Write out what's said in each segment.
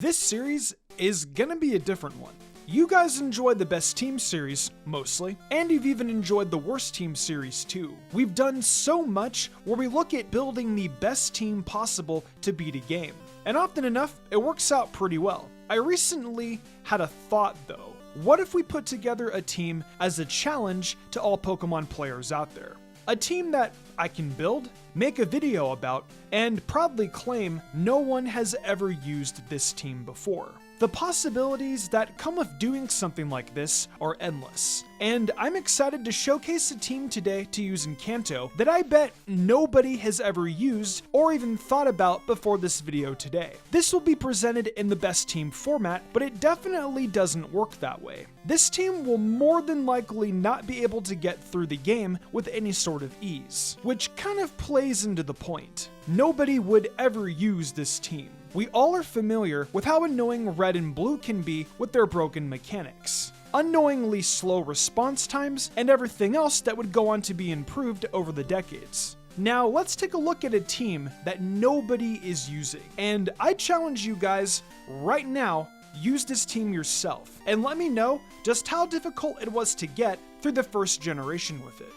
This series is gonna be a different one. You guys enjoyed the best team series, mostly, and you've even enjoyed the worst team series too. We've done so much where we look at building the best team possible to beat a game. And often enough, it works out pretty well. I recently had a thought though. What if we put together a team as a challenge to all Pokemon players out there? A team that I can build, make a video about, and proudly claim no one has ever used this team before. The possibilities that come with doing something like this are endless, and I'm excited to showcase a team today to use in Kanto that I bet nobody has ever used or even thought about before this video today. This will be presented in the best team format, but it definitely doesn't work that way. This team will more than likely not be able to get through the game with any sort of ease, which kind of plays into the point. Nobody would ever use this team. We all are familiar with how annoying red and blue can be with their broken mechanics, unknowingly slow response times, and everything else that would go on to be improved over the decades. Now let's take a look at a team that nobody is using, and I challenge you guys right now, use this team yourself, and let me know just how difficult it was to get through the first generation with it.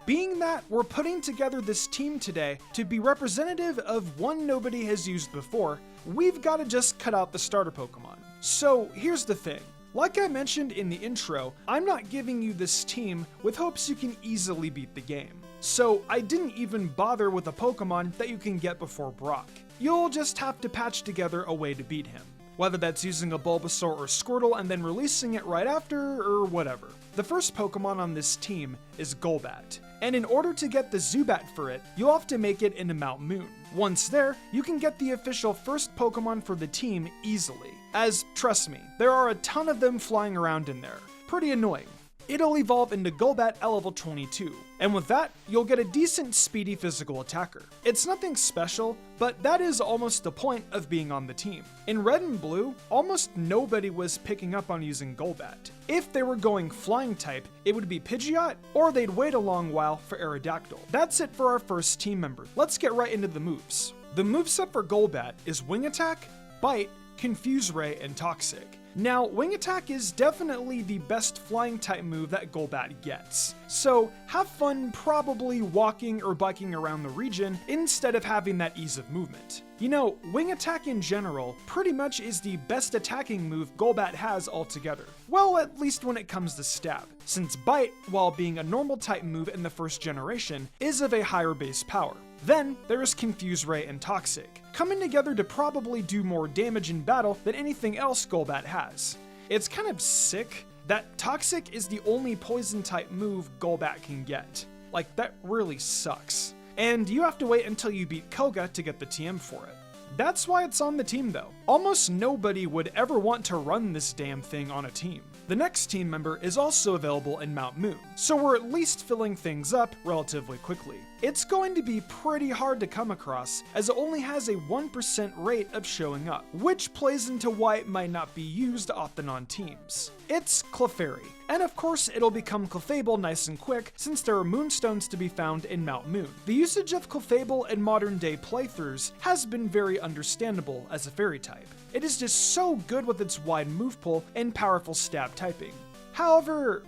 Being that we're putting together this team today to be representative of one nobody has used before, we've got to just cut out the starter Pokemon. So here's the thing. Like I mentioned in the intro, I'm not giving you this team with hopes you can easily beat the game. So I didn't even bother with a Pokemon that you can get before Brock. You'll just have to patch together a way to beat him. Whether that's using a Bulbasaur or Squirtle and then releasing it right after, or whatever. The first Pokemon on this team is Golbat, and in order to get the Zubat for it, you'll have to make it into Mount Moon. Once there, you can get the official first Pokemon for the team easily, as, trust me, there are a ton of them flying around in there. Pretty annoying. It'll evolve into Golbat at level 22, and with that, you'll get a decent speedy physical attacker. It's nothing special, but that is almost the point of being on the team. In red and blue, almost nobody was picking up on using Golbat. If they were going flying type, it would be Pidgeot, or they'd wait a long while for Aerodactyl. That's it for our first team member. Let's get right into the moves. The moveset for Golbat is Wing Attack, Bite, Confuse Ray, and Toxic. Now, Wing Attack is definitely the best flying type move that Golbat gets, so have fun probably walking or biking around the region instead of having that ease of movement. You know, Wing Attack in general pretty much is the best attacking move Golbat has altogether. Well, at least when it comes to stab, since Bite, while being a normal type move in the first generation, is of a higher base power. Then, there is Confuse Ray and Toxic, coming together to probably do more damage in battle than anything else Golbat has. It's kind of sick that Toxic is the only poison type move Golbat can get. Like, that really sucks. And you have to wait until you beat Koga to get the TM for it. That's why it's on the team though. Almost nobody would ever want to run this damn thing on a team. The next team member is also available in Mount Moon, so we're at least filling things up relatively quickly. It's going to be pretty hard to come across, as it only has a 1% rate of showing up, which plays into why it might not be used often on teams. It's Clefairy, and of course it'll become Clefable nice and quick since there are moonstones to be found in Mount Moon. The usage of Clefable in modern day playthroughs has been very understandable as a fairy type. It is just so good with its wide move pool and powerful stab typing. However,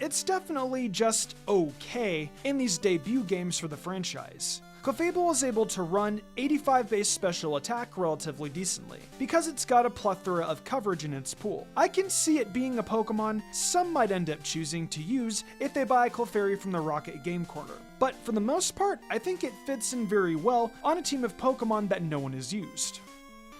it's definitely just okay in these debut games for the franchise. Clefable is able to run 85 base special attack relatively decently, because it's got a plethora of coverage in its pool. I can see it being a Pokemon some might end up choosing to use if they buy Clefairy from the Rocket Game Corner, but for the most part, I think it fits in very well on a team of Pokemon that no one has used.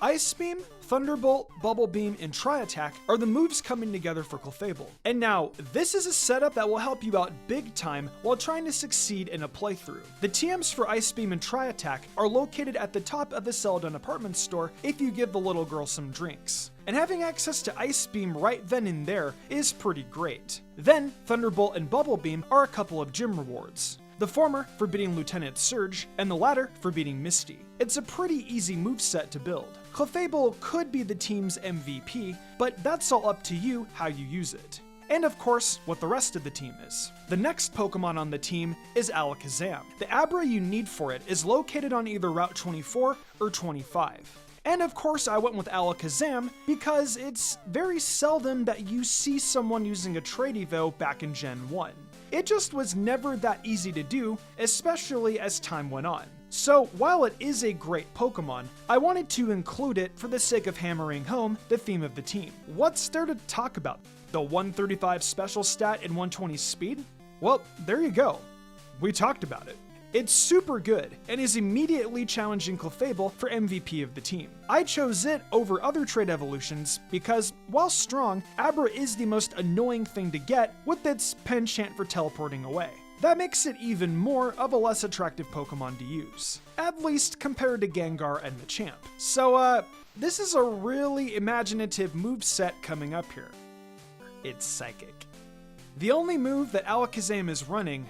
Ice Beam, Thunderbolt, Bubble Beam, and Tri-Attack are the moves coming together for Clefable. And now, this is a setup that will help you out big time while trying to succeed in a playthrough. The TMs for Ice Beam and Tri-Attack are located at the top of the Celadon apartment store if you give the little girl some drinks. And having access to Ice Beam right then and there is pretty great. Then, Thunderbolt and Bubble Beam are a couple of gym rewards. The former for beating Lieutenant Surge, and the latter for beating Misty. It's a pretty easy moveset to build. Clefable could be the team's MVP, but that's all up to you how you use it. And of course, what the rest of the team is. The next Pokemon on the team is Alakazam. The Abra you need for it is located on either Route 24 or 25. And of course I went with Alakazam because it's very seldom that you see someone using a Trade Evo back in Gen 1. It just was never that easy to do, especially as time went on. So while it is a great Pokemon, I wanted to include it for the sake of hammering home the theme of the team. What's there to talk about? The 135 special stat and 120 speed? Well, there you go. We talked about it. It's super good, and is immediately challenging Clefable for MVP of the team. I chose it over other trait evolutions because, while strong, Abra is the most annoying thing to get with its penchant for teleporting away. That makes it even more of a less attractive Pokemon to use, at least compared to Gengar and Machamp. So this is a really imaginative moveset coming up here. It's Psychic. The only move that Alakazam is running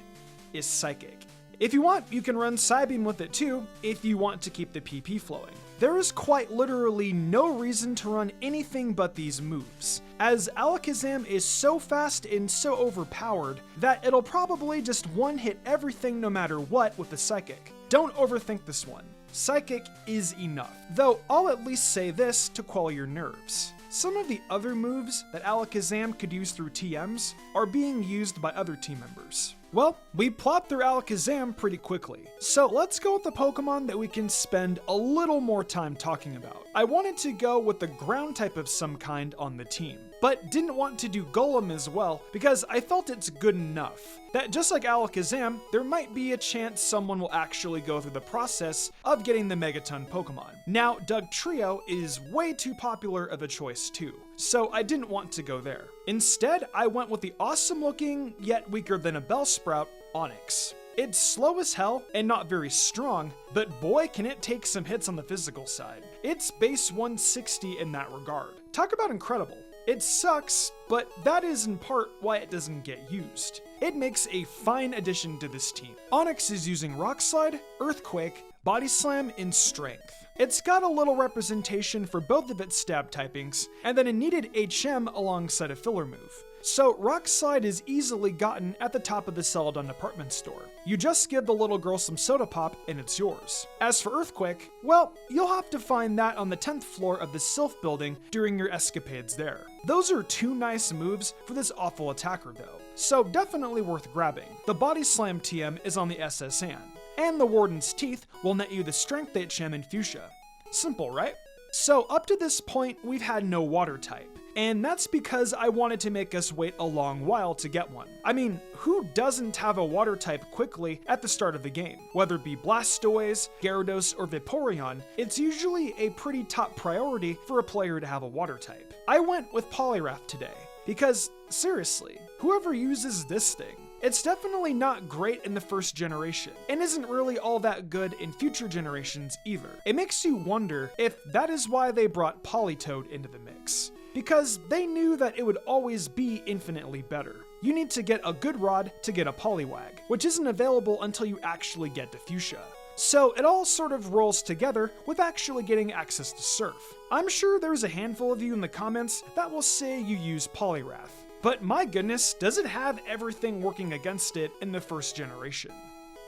is Psychic. If you want, you can run Psybeam with it too, if you want to keep the PP flowing. There is quite literally no reason to run anything but these moves, as Alakazam is so fast and so overpowered that it'll probably just one-hit everything no matter what with the Psychic. Don't overthink this one. Psychic is enough, though I'll at least say this to quell your nerves. Some of the other moves that Alakazam could use through TMs are being used by other team members. Well, we plopped through Alakazam pretty quickly, so let's go with the Pokemon that we can spend a little more time talking about. I wanted to go with the ground type of some kind on the team, but didn't want to do Golem as well because I felt it's good enough that just like Alakazam, there might be a chance someone will actually go through the process of getting the Megaton Pokemon. Now, Dugtrio is way too popular of a choice too, so I didn't want to go there. Instead, I went with the awesome looking, yet weaker than a Bellsprout, Onix. It's slow as hell and not very strong, but boy can it take some hits on the physical side. It's base 160 in that regard. Talk about incredible. It sucks, but that is in part why it doesn't get used. It makes a fine addition to this team. Onix is using Rock Slide, Earthquake, Body Slam, and Strength. It's got a little representation for both of its stab typings, and then a needed HM alongside a filler move. So Rock Slide is easily gotten at the top of the Celadon department store. You just give the little girl some soda pop and it's yours. As for Earthquake, well, you'll have to find that on the 10th floor of the Sylph building during your escapades there. Those are two nice moves for this awful attacker though, so definitely worth grabbing. The Body Slam TM is on the SS Anne, and the Warden's Teeth will net you the Strength HM in Fuchsia. Simple, right? So up to this point, we've had no water type. And that's because I wanted to make us wait a long while to get one. I mean, who doesn't have a water type quickly at the start of the game? Whether it be Blastoise, Gyarados, or Vaporeon, it's usually a pretty top priority for a player to have a water type. I went with Poliwrath today, because seriously, whoever uses this thing, it's definitely not great in the first generation, and isn't really all that good in future generations either. It makes you wonder if that is why they brought Politoed into the mix, because they knew that it would always be infinitely better. You need to get a good rod to get a Poliwag, which isn't available until you actually get to Fuchsia. So it all sort of rolls together with actually getting access to Surf. I'm sure there's a handful of you in the comments that will say you use Poliwrath. But my goodness, does it have everything working against it in the first generation?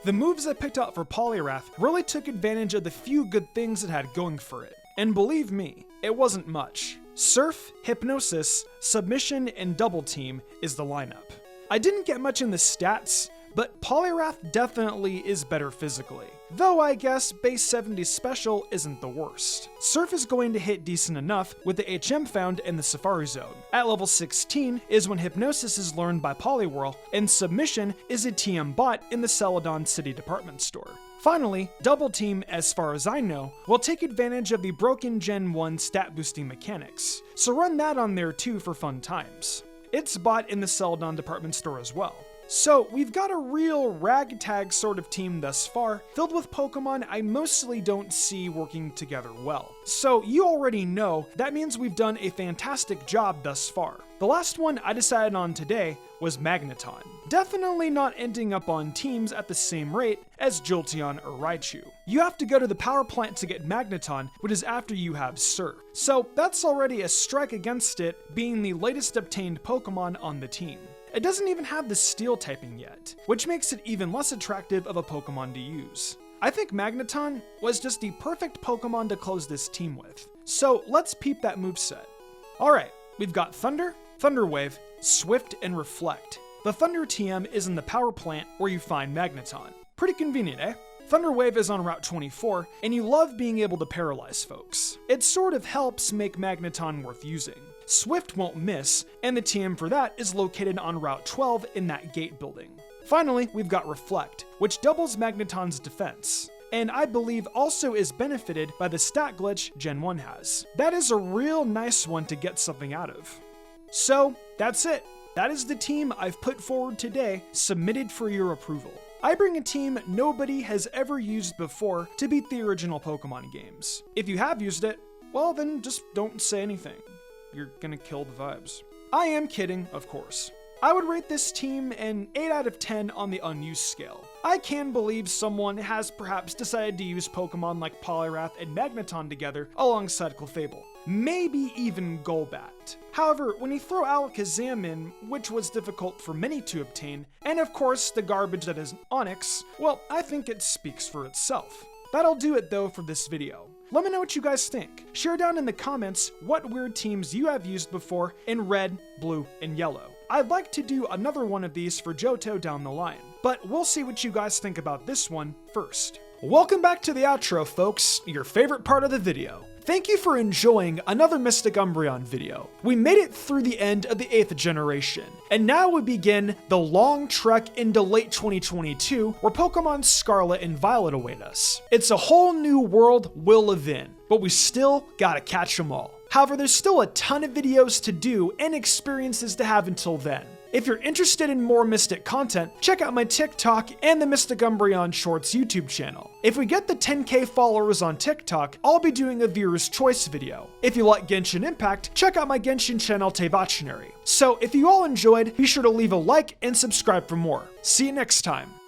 The moves I picked out for Poliwrath really took advantage of the few good things it had going for it. And believe me, it wasn't much. Surf, Hypnosis, Submission, and Double Team is the lineup. I didn't get much in the stats, but Poliwrath definitely is better physically. Though I guess base 70 special isn't the worst. Surf is going to hit decent enough with the HM found in the Safari Zone. At level 16 is when Hypnosis is learned by Poliwhirl, and Submission is a TM bot in the Celadon City department store. Finally, Double Team, as far as I know, will take advantage of the broken Gen 1 stat boosting mechanics, so run that on there too for fun times. It's bought in the Celadon department store as well. So we've got a real ragtag sort of team thus far, filled with Pokemon I mostly don't see working together well. So you already know that means we've done a fantastic job thus far. The last one I decided on today was Magneton. Definitely not ending up on teams at the same rate as Jolteon or Raichu. You have to go to the power plant to get Magneton, which is after you have Surf. So that's already a strike against it being the latest obtained Pokemon on the team. It doesn't even have the Steel typing yet, which makes it even less attractive of a Pokemon to use. I think Magneton was just the perfect Pokemon to close this team with. So let's peep that moveset. Alright, we've got Thunder, Thunder Wave, Swift, and Reflect. The Thunder TM is in the power plant where you find Magneton. Pretty convenient, eh? Thunder Wave is on Route 24, and you love being able to paralyze folks. It sort of helps make Magneton worth using. Swift won't miss, and the TM for that is located on Route 12 in that gate building. Finally, we've got Reflect, which doubles Magneton's defense, and I believe also is benefited by the stat glitch Gen 1 has. That is a real nice one to get something out of. So, that's it. That is the team I've put forward today, submitted for your approval. I bring a team nobody has ever used before to beat the original Pokemon games. If you have used it, well then just don't say anything. You're gonna kill the vibes. I am kidding, of course. I would rate this team an 8 out of 10 on the unused scale. I can believe someone has perhaps decided to use Pokemon like Poliwrath and Magneton together alongside Clefable. Maybe even Golbat. However, when you throw Alakazam in, which was difficult for many to obtain, and of course the garbage that is Onix, well, I think it speaks for itself. That'll do it though for this video. Let me know what you guys think. Share down in the comments what weird teams you have used before in red, blue, and yellow. I'd like to do another one of these for Johto down the line, but we'll see what you guys think about this one first. Welcome back to the outro, folks, your favorite part of the video. Thank you for enjoying another Mystic Umbreon video. We made it through the end of the 8th generation, and now we begin the long trek into late 2022 where Pokemon Scarlet and Violet await us. It's a whole new world we'll live in, but we still gotta catch them all. However, there's still a ton of videos to do and experiences to have until then. If you're interested in more Mystic content, check out my TikTok and the Mystic Umbreon Shorts YouTube channel. If we get the 10k followers on TikTok, I'll be doing a viewer's choice video. If you like Genshin Impact, check out my Genshin channel Teibachinary. So if you all enjoyed, be sure to leave a like and subscribe for more. See you next time.